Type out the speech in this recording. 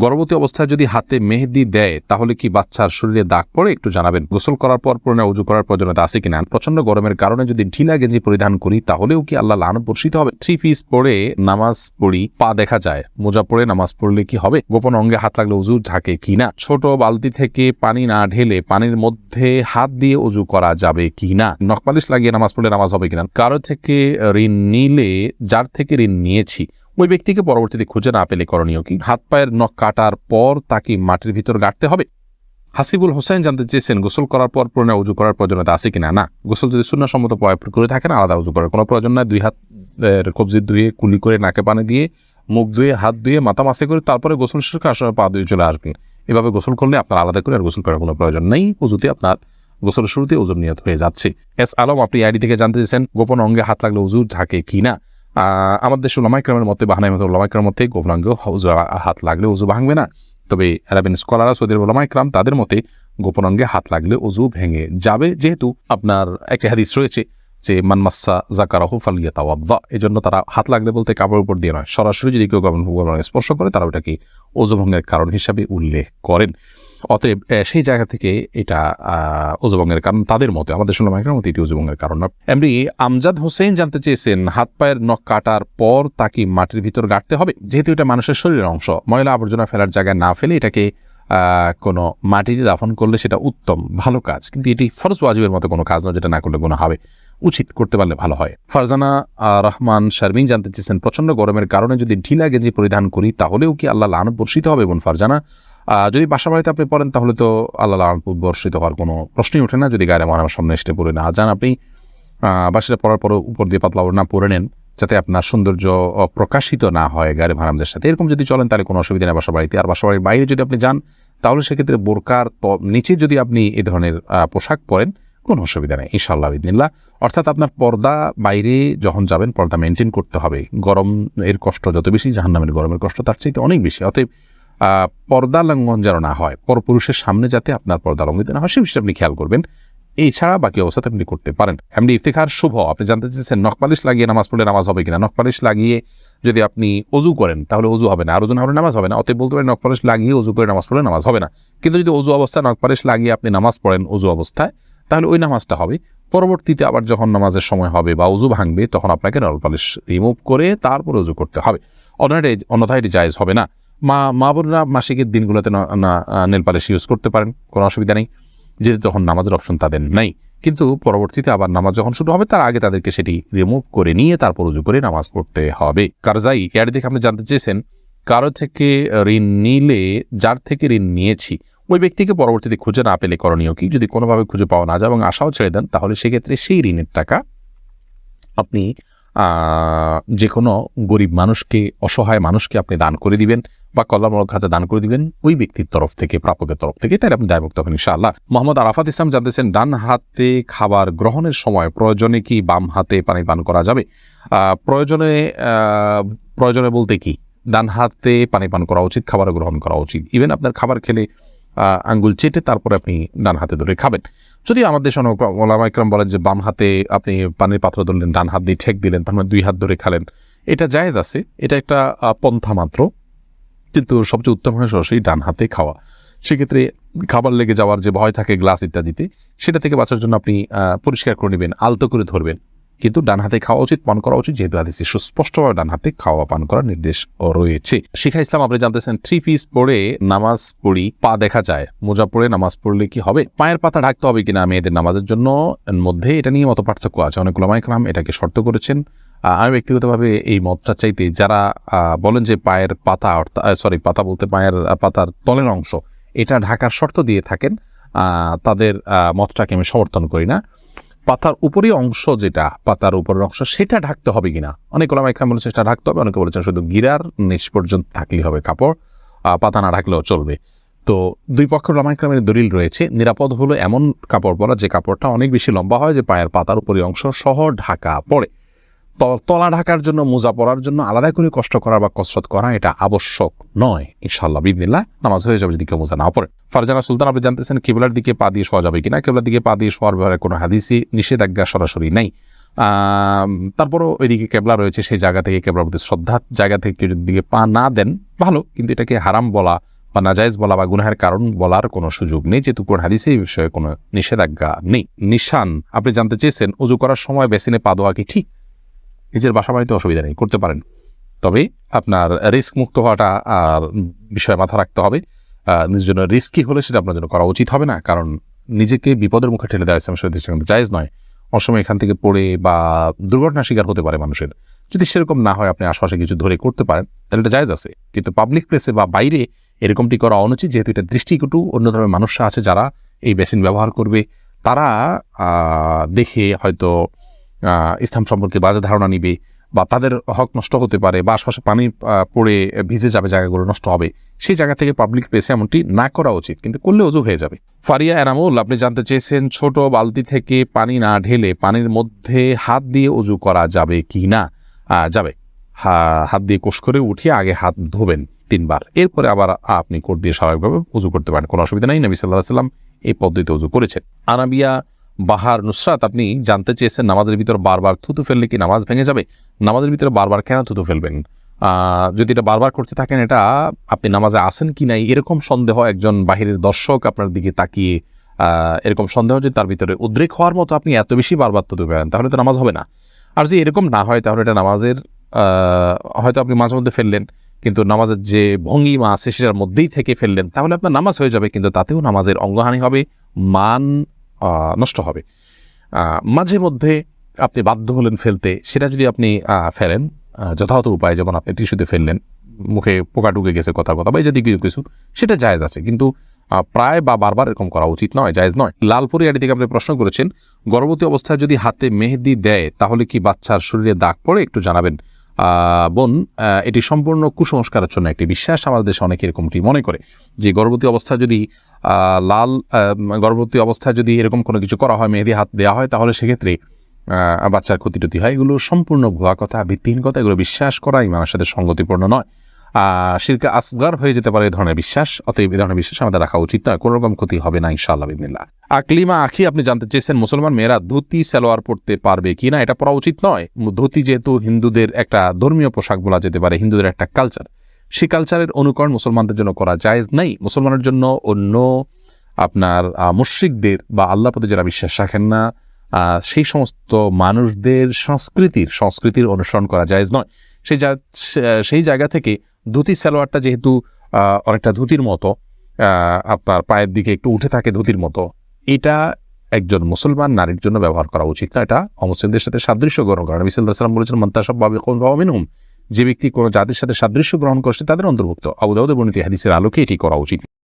গর্ভবতী অবস্থায় যদি হাতে মেহেদি দেয় তাহলে কি বাচ্চার শরীরে দাগ পড়ে? একটু জানাবেন। গোসল করার পর পুনরায় ওযু করার প্রয়োজনীয়তা আছে কিনা? প্রচন্ড গরমের কারণে যদি ঢিলা গেঞ্জি পরিধান করি তাহলেও কি আল্লাহ লানত বর্ষিত হবে? 3 পিস পরে নামাজ পড়ি, পা দেখা যায়, মোজা পরে নামাজ পড়লে কি হবে? গোপন অঙ্গে হাত লাগলে ওযু ঝাঁকে কিনা? ছোট বালতি থেকে পানি না ঢেলে পানির মধ্যে হাত দিয়ে ওযু করা যাবে কিনা? নখপালিশ লাগিয়ে নামাজ পড়লে নামাজ হবে কিনা? কারো থেকে ঋণ নিলে যার থেকে ঋণ নিয়েছি ওই ব্যক্তিকে পরবর্তীতে খুঁজে না পেলে করণীয় কি? হাত পায়ের নখ কাটার পর তাকে মাটির ভিতর গাঁটতে হবে? হাসিবুল হোসেন জানতে চেয়েছেন গোসল করার পর পুনরায় ওযু করার প্রয়োজনীয়তা আছে কিনা? না, গোসল যদি সুন্নাহসম্মত করে থাকেন আলাদা ওযু করার কোনো প্রয়োজন নাই। 2 হাত কবজি ধুয়ে কুলি করে নাকে পানি দিয়ে মুখ ধুয়ে হাত ধুয়ে মাথা মাসে করে তারপরে গোসল শেষ করে আসলে পা ধুয়ে চলে আসবেন। এভাবে গোসল করলে আপনার আলাদা করে আর গোসল করার কোনো প্রয়োজন নেই। ওযুতে আপনার গোসলের শুরুতে ওযুর নিয়ত হয়ে যাচ্ছে। এস আলম আপনি আইডি থেকে জানতে চেয়েছেন গোপন অঙ্গে হাত লাগলে ওযু ঝাঁকে কিনা? আমাদের দেশে উলামায়ে কেরামের মতে বা হানাফি উলামায়ে কেরামের মতে গোপন অঙ্গে হাত লাগলে ওযু ভাঙবে না। তবে আরবিয়ান স্কলাররা সৌদি আরবের উলামায়ে কেরাম তাদের মতে গোপন অঙ্গে হাত লাগলে ওযু ভেঙে যাবে, যেহেতু আপনার একটা হাদিস রয়েছে যে মান মাসসা যাকারাহু ফালিয়াতাওয়াদ্দা। এজন্য তারা হাত লাগলে বলতে কাপড়ের উপর দিয়ে নয়, সরাসরি যদি কেউ গোপন অঙ্গে স্পর্শ করে তারা ওটাকে ওযু ভঙ্গের কারণ হিসাবে উল্লেখ করেন। অতএব সেই জায়গা থেকে এটা ওযু ভঙ্গের কারণ তাদের মতে, আমাদের উলামায়ে কেরামের মতে এটি ওযু ভঙ্গের কারণ না। এমনি আমজাদ হোসেন জানতে চেয়েছেন হাত পায়ের নখ কাটার পর তাকে মাটির ভিতর গাঁটতে হবে? যেহেতু এটা মানুষের শরীরের অংশ, ময়লা আবর্জনা ফেলার জায়গায় না ফেলে এটাকে কোনো মাটিতে দাফন করলে সেটা উত্তম, ভালো কাজ, কিন্তু এটি ফরজ ওয়াজিবের মতো কোনো কাজ নয় যেটা না করলে গুনাহ হবে। উচিত, করতে পারলে ভালো হয়। ফারজানা রহমান শারমিন জানতে চেয়েছেন প্রচন্ড গরমের কারণে যদি ঢিলা গেঞ্জি পরিধান করি তাহলেও কি আল্লাহ লানত বর্ষিত হবে? বোন ফারজানা, যদি বাসা বাড়িতে আপনি পড়েন তাহলে তো আল্লাহ লানত বর্ষিত হওয়ার কোনো প্রশ্নই ওঠে না। যদি গায়ে মহারামের সামনে এসে পড়ে না যান, আপনি বাসাটা পড়ার পর উপর দিয়ে পাতলা না পরে নেন যাতে আপনার সৌন্দর্য প্রকাশিত না হয় গায়ে মহারামদের সাথে, এরকম যদি চলেন তাহলে কোনো অসুবিধা নেই বাসা বাড়িতে। আর বাসা বাড়ির বাইরে যদি আপনি যান তাহলে সেক্ষেত্রে বোরকার নিচে যদি আপনি এ ধরনের পোশাক পরেন কোনো অসুবিধা নেই ইনশাআল্লাহ বিদিনিল্লাহ। অর্থাৎ আপনার পর্দা বাইরে যখন যাবেন পর্দা মেনটেন করতে হবে। গরম এর কষ্ট যত বেশি জাহান্নামের গরমের কষ্ট তার চাইতে অনেক বেশি। অতএব পর্দা লঙ্ঘন যেন না হয়, পরপুরুষের সামনে যাতে আপনার পর্দা লঙ্ঘিত না হয় সে বিষয়ে আপনি খেয়াল করবেন। এছাড়া বাকি অবস্থাতে আপনি করতে পারেন। এমনি ইফতিখার শুভ আপনি জানতে চেয়েছেন নখপালিশ লাগিয়ে নামাজ পড়লে নামাজ হবে কিনা? নখপালিশ লাগিয়ে যদি আপনি ওযু করেন তাহলে ওযু হবে না, আর ওযু না হলে নামাজ হবে না। অতএব বলতে পারেন নখপালিশ লাগিয়ে ওযু করে নামাজ পড়লে নামাজ হবে না। কিন্তু যদি ওযু অবস্থায় নখপালিশ লাগিয়ে আপনি নামাজ পড়েন ওযু অবস্থায় তাহলে ওই নামাজটা হবে। পরবর্তীতে আবার যখন নামাজের সময় হবে বা ওযু ভাঙবে তখন আপনাকে নখপালিশ রিমুভ করে তারপর ওযু করতে হবে, অন্যথায় এটি জায়েজ হবে না। মা বোনরা মাসিকের দিনগুলোতে নেল পালিশ ইউজ করতে পারেন, কোনো অসুবিধা নেই, যেহেতু তখন নামাজের অপশন তাদের নেই। কিন্তু পরবর্তীতে আবার নামাজ যখন শুরু হবে তার আগে তাদেরকে সেটি রিমুভ করে নিয়ে তারপর ওযু করে নামাজ পড়তে হবে। কারজাই এর দিকে আপনি জানতে চেয়েছেন কারো থেকে ঋণ নিলে যার থেকে ঋণ নিয়েছি ওই ব্যক্তিকে পরবর্তীতে খুঁজে না পেলে করণীয় কি? যদি কোনোভাবে খুঁজে পাওয়া না যায় এবং আশাও ছেড়ে দেন তাহলে সেক্ষেত্রে সেই ঋণের টাকা আপনি যে কোনো গরিব মানুষকে, অসহায় মানুষকে আপনি দান করে দিবেন বা কল্যাণমূলক খাতে দান করে দিবেন ওই ব্যক্তির তরফ থেকে, প্রাপকের তরফ থেকে, তাহলে আপনি দায়মুক্ত হবেন ইনশাআল্লাহ। মোহাম্মদ আরাফাত ইসলাম জানতেছেন ডান হাতে খাবার গ্রহণের সময় প্রয়োজনে কি বাম হাতে পানি পান করা যাবে? প্রয়োজনে বলতে কি, ডান হাতে পানি পান করা উচিত, খাবার গ্রহণ করা উচিত। ইভেন আপনার খাবার খেলে আঙ্গুল চেটে তারপরে আপনি ডান হাতে ধরে খাবেন। যদি আমাদের দেশে ওলামা ইকরাম বলেন যে বাম হাতে আপনি পানির পাত্র ধরলেন, ডান হাত দিয়ে ঠেক দিলেন, তার মানে 2 হাত ধরে খালেন, এটা জায়েজ আছে, এটা একটা পন্থা মাত্র, কিন্তু সবচেয়ে উত্তম হয় সরাসরি ডান হাতে খাওয়া। সেক্ষেত্রে খাবার লেগে যাওয়ার যে ভয় থাকে গ্লাস ইত্যাদিতে, সেটা থেকে বাঁচার জন্য আপনি পরিষ্কার করে নেবেন, আলতো করে ধরবেন, কিন্তু ডান হাতে খাওয়া উচিত, পান করা উচিত, যেহেতু হাদিসে সুস্পষ্টভাবে ডান হাতে খাওয়া পান করার নির্দেশ রয়েছে। শিখা ইসলাম আপনি জানতেছেন 3 পিস পরে নামাজ পড়ি, পা দেখা যায়, মোজা পরে নামাজ পড়লে কি হবে? পায়ের পাতা ঢাকতে হবে কিনা মেয়েদের নামাজের জন্য মধ্যে এটা নিয়ে মত পার্থক্য আছে। অনেক উলামায়ে কেরাম এটাকে শর্ত করেছেন। আমি ব্যক্তিগতভাবে এই মতটা চাইতে যারা বলেন যে পায়ের পাতা, পাতা বলতে পায়ের পাতার তলের অংশ এটা ঢাকার শর্ত দিয়ে থাকেন, তাদের মতটাকে আমি সমর্থন করি না। পাতার উপরের অংশ, যেটা পাতার উপরের অংশ সেটা ঢাকতে হবে কিনা, অনেক ওলামায়ে কেরাম বলেছেন সেটা ঢাকতে হবে, অনেকে বলেছেন শুধু গিরার নিচ পর্যন্ত থাকলেই হবে কাপড়, পাতা না ঢাকলেও চলবে। তো দুই পক্ষের ওলামায়ে কেরামের দলিল রয়েছে। নিরাপদ হলো এমন কাপড় পরা যে কাপড়টা অনেক বেশি লম্বা হয়, যে পায়ের পাতার উপরের অংশ সহ ঢাকা পড়ে। তলা ঢাকার জন্য, মোজা পরার জন্য আলাদা করে কষ্ট করা বা কসরত করা এটা আবশ্যক নয় ইনশাআল্লাহ বিদিনিল্লাহ। নামাজ হয়ে যাবে যদি কেউ মোজা না পড়ে। ফারজানা সুলতান আপনি জানতেছেন কিবলার দিকে পা দিয়ে শোয়া যাবে কিনা? কিবলার দিকে পা দিয়ে শোয়ার ব্যাপারে কোনো হাদিসই নিষেধাজ্ঞা সরাসরি নেই। তারপরও ওইদিকে কেবলা রয়েছে, সেই জায়গা থেকে কেবলার প্রতি শ্রদ্ধার জায়গা থেকে যদি দিকে পা না দেন ভালো, কিন্তু এটাকে হারাম বলা বা নাজায়েজ বলা বা গুনাহের কারণ বলার কোনো সুযোগ নেই, যেহেতু কোরআন হাদিসে এই বিষয়ে কোনো নিষেধাজ্ঞা নেই। নিশান, আপনি জানতে চেয়েছেন অজু করার সময় বেসিনে পা দেওয়া কি ঠিক? নিজের বাসা বাড়িতে অসুবিধা নেই, করতে পারেন, তবে আপনার রিস্ক মুক্ত হওয়াটা আর বিষয়ে মাথা রাখতে হবে। নিজের জন্য রিস্কি হলে সেটা আপনার জন্য করা উচিত হবে না, কারণ নিজেকে বিপদের মুখে ঠেলে দেওয়া ইসলাম শরীয়তে সেখানে জায়েজ নয়। অসময় এখান থেকে পড়ে বা দুর্ঘটনার শিকার হতে পারে মানুষের। যদি সেরকম না হয়, আপনি আশপাশে কিছু ধরে করতে পারেন, তাহলে এটা জায়েজ আছে। কিন্তু পাবলিক প্লেসে বা বাইরে এরকমটি করা অনুচিত, যেহেতু এটা দৃষ্টিকটু। অন্য ধরনের মানুষরা আছে যারা এই বেসিন ব্যবহার করবে, তারা দেখে হয়তো ইসলাম সম্পর্কে বাজে ধারণা নিবে বা তাদের হক নষ্ট হতে পারে বা আশপাশে পানি পড়ে ভিজে যাবে, জায়গাগুলো নষ্ট হবে। সেই জায়গা থেকে পাবলিক প্লেসে এমনটি না করা উচিত, কিন্তু করলে অজু হয়ে যাবে। ফারিয়া এনামুল, আপনি জানতে চেয়েছেন ছোট বালতি থেকে পানি না ঢেলে পানির মধ্যে হাত দিয়ে অজু করা যাবে কি না? যাবে। হাত দিয়ে কোষ করে উঠিয়ে আগে হাত ধোবেন 3 বার, এরপরে আবার আপনি কোট দিয়ে স্বাভাবিকভাবে অজু করতে পারেন, কোনো অসুবিধা নেই। নবী সাল্লাল্লাহু আলাইহি ওয়াসাল্লাম এই পদ্ধতিতে অজু করেছেন। আনাবিয়া বাহার নুসরাত, আপনি জানতে চেয়েছেন নামাজের ভিতর বারবার থুতু ফেললে কি নামাজ ভেঙে যাবে? নামাজের ভিতরে বারবার কেন থুতু ফেলবেন? যদি এটা বারবার করতে থাকেন, এটা আপনি নামাজে আসেন কি নাই এরকম সন্দেহ, একজন বাহিরের দর্শক আপনার দিকে তাকিয়ে এরকম সন্দেহ যে তার ভিতরে উদ্রেক হওয়ার মতো আপনি এত বেশি বারবার থুতু ফেলেন, তাহলে তো নামাজ হবে না। আর যদি এরকম না হয়, তাহলে এটা নামাজের হয়তো আপনি মাঝে মধ্যে ফেললেন, কিন্তু নামাজের যে ভঙ্গিমা আছে সেটার মধ্যেই থেকে ফেললেন, তাহলে আপনার নামাজ হয়ে যাবে, কিন্তু তাতেও নামাজের অঙ্গহানি হবে, মান নষ্ট হবে। মাঝে মধ্যে আপনি বাধ্য হলেন ফেলতে, সেটা যদি আপনি ফেলেন যথাযথ উপায়, যেমন আপনি টিস্যুতে ফেললেন, মুখে পোকা ঢুকে গেছে কথা বা এই জাতীয় কিছু, সেটা জায়েজ আছে, কিন্তু প্রায় বা বারবার এরকম করা উচিত নয়, জায়েজ নয়। লালপুরি আড়ি থেকে আপনি প্রশ্ন করেছেন গর্ভবতী অবস্থায় যদি হাতে মেহেদি দেয় তাহলে কি বাচ্চার শরীরে দাগ পড়ে? একটু জানাবেন। বোন, এটি সম্পূর্ণ কুসংস্কারের জন্য একটি বিশ্বাস। আমাদের দেশে অনেকে এরকমটি মনে করে যে গর্ভবতী অবস্থায় যদি গর্ভবতী অবস্থায় যদি এরকম কোনো কিছু করা হয়, মেহেদি হাত দেওয়া হয়, তাহলে সেক্ষেত্রে বাচ্চার ক্ষতি টতি হয়। এগুলো সম্পূর্ণ ভুয়া কথা, ভিত্তিহীন কথা। এগুলো বিশ্বাস করা ইমানের সাথে সঙ্গতিপূর্ণ নয়, শিরকে আসগার হয়ে যেতে পারে এই ধরনের বিশ্বাস। অতএব এই ধরনের বিশ্বাস আমাদের রাখা উচিত নয়, কোনো রকম ক্ষতি হবে না ইনশাআল্লাহ বিদিনিল্লাহ। আকলিমা আখি, আপনি জানতে চেয়েছেন মুসলমান মেয়েরা ধুতি সালোয়ার পরতে পারবে কি না? এটা পরা উচিত নয়। ধুতি যেহেতু হিন্দুদের একটা ধর্মীয় পোশাক বলা যেতে পারে, হিন্দুদের একটা কালচার, সেই কালচারের অনুকরণ মুসলমানদের জন্য করা জায়েজ নাই। মুসলমানের জন্য অন্য আপনার মুশরিকদের বা আল্লাহর প্রতি যারা বিশ্বাস রাখেন না, সেই সমস্ত মানুষদের সংস্কৃতির অনুসরণ করা জায়েজ নয়। সেই জায়গা থেকে ধুতি সালোয়ারটা যেহেতু অনেকটা ধুতির মতো, আপনার পায়ের দিকে একটু উঠে থাকে ধুতির মতো, এটা একজন মুসলমান নারীর জন্য ব্যবহার করা উচিত না। এটা অমুসলিমদের সাথে সাদৃশ্য গ্রহণ করা। নবী সাল্লাল্লাহু আলাইহি ওয়াসাল্লাম বলেছেন, মান তাশাব্বাহা বিকওমিন ফাহুয়া মিনহুম, যে ব্যক্তি কোনো জাতির সাথে সাদৃশ্য গ্রহণ করছে তাদের অন্তর্ভুক্ত। আবু দাউদে বর্ণিত হাদিসের আলোকে এটি করা উচিত।